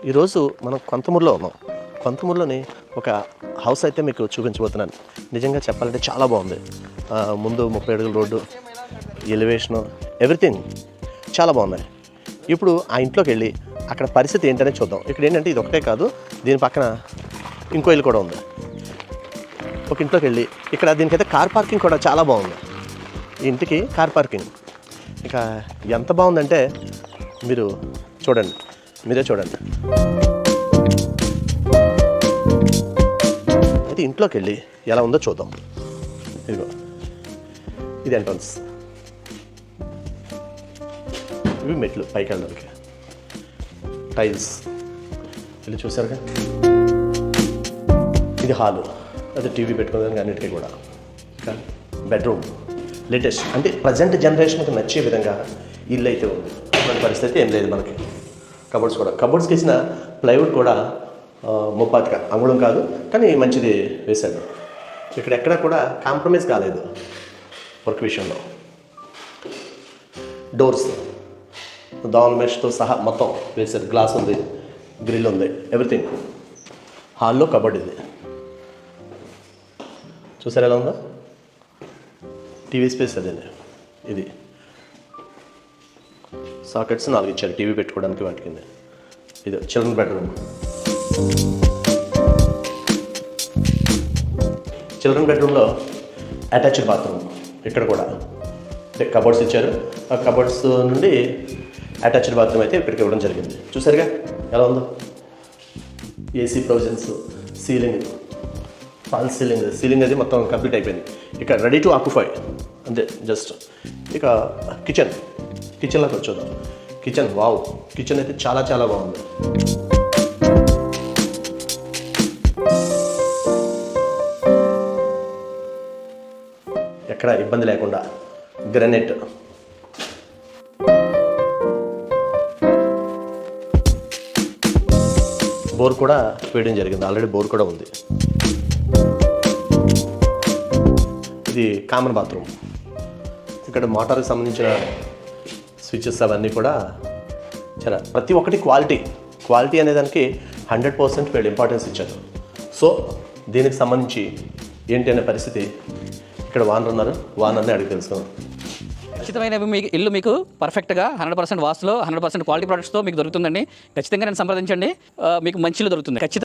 ఈరోజు మనం కొంతమూరులో ఉన్నాం. కొంతమూరులోని ఒక హౌస్ అయితే మీకు చూపించబోతున్నాను. నిజంగా చెప్పాలంటే చాలా బాగుంది. ముందు 30 అడుగుల రోడ్డు, ఎలివేషను, ఎవ్రీథింగ్ చాలా బాగున్నాయి. ఇప్పుడు ఆ ఇంట్లోకి వెళ్ళి అక్కడ పరిస్థితి ఏంటనేది చూద్దాం. ఇక్కడ ఏంటంటే ఇది ఒకటే కాదు, దీని పక్కన ఇంకో ఇల్లు కూడా ఉంది. ఒక ఇంట్లోకి వెళ్ళి ఇక్కడ దీనికైతే కార్ పార్కింగ్ కూడా చాలా బాగుంది. ఈ ఇంటికి కార్ పార్కింగ్ ఇక ఎంత బాగుందంటే మీరు చూడండి, మీరే చూడండి. అయితే ఇంట్లోకి వెళ్ళి ఎలా ఉందో చూద్దాం. ఇదిగో ఇది ఎంట్రన్స్, ఇవి మెట్లు పైకి వెళ్ళడానికి, టైల్స్ వెళ్ళి చూసారుగా. ఇది హాలు, అది టీవీ పెట్టుకోవడానికి అన్నిటికీ కూడా. ఇంకా బెడ్రూమ్ లేటెస్ట్, అంటే ప్రజెంట్ జనరేషన్కి నచ్చే విధంగా ఇల్లు అయితే ఉంది. అటువంటి పరిస్థితి ఏం లేదు మనకి. కబోర్డ్స్ కూడా, కబోర్డ్స్కి ఇచ్చిన ప్లైవుడ్ కూడా ముప్పాతిక అంగుళం కాదు, కానీ మంచిది వేశాడు. ఇక్కడ ఎక్కడ కూడా కాంప్రమైజ్ కాలేదు వర్క్ విషయంలో. డోర్స్ దాల్ మెష్తో సహా మొత్తం వేశారు. గ్లాస్ ఉంది, గ్రిల్ ఉంది, ఎవ్రీథింగ్. హాల్లో కబోర్డ్ ఇది చూసారు ఎలా ఉందో. టీవీ స్పేస్ అదేనే. ఇది సాకెట్స్ 4 ఇచ్చారు టీవీ పెట్టుకోవడానికి వాటి కింద. ఇది చిల్డ్రన్ బెడ్రూమ్. చిల్డ్రన్ బెడ్రూమ్లో అటాచ్డ్ బాత్రూమ్. ఇక్కడ కూడా అంటే కబోర్డ్స్ ఇచ్చారు. ఆ కబోర్డ్స్ నుండి అటాచ్డ్ బాత్రూమ్ అయితే ఇక్కడికి ఇవ్వడం జరిగింది. చూసారుగా ఎలా ఉందో. AC provisions, ceiling, fall ceiling అది మొత్తం కంప్లీట్ అయిపోయింది. ఇక రెడీ టు ఆక్యుపై అంతే జస్ట్. ఇక కిచెన్లోకి వచ్చేద్దాం. కిచెన్ వావ్, కిచెన్ అయితే చాలా చాలా బాగుంది. ఎక్కడ ఇబ్బంది లేకుండా గ్రానైట్. బోర్ కూడా వేయడం జరిగింది, ఆల్రెడీ బోర్ కూడా ఉంది. ఇది కామన్ బాత్రూమ్. ఇక్కడ మోటార్కి సంబంధించిన స్విచెస్ అవన్నీ కూడా చాలా ప్రతి ఒక్కటి క్వాలిటీ అనే దానికి 100% వీళ్ళు ఇంపార్టెన్స్ ఇచ్చారు. సో దీనికి సంబంధించి ఏంటి అనే పరిస్థితి ఇక్కడ వానర్ని అడిగి తెలుసుకున్నాం. ఖచ్చితమైన ఇల్లు మీకు పర్ఫెక్ట్గా 100% వాస్తులో 100% క్వాలిటీ ప్రొడక్ట్స్తో మీకు దొరుకుతుందండి. ఖచ్చితంగా నేను సంప్రదించండి, మీకు మంచి ఇల్లు దొరుకుతుంది ఖచ్చితంగా.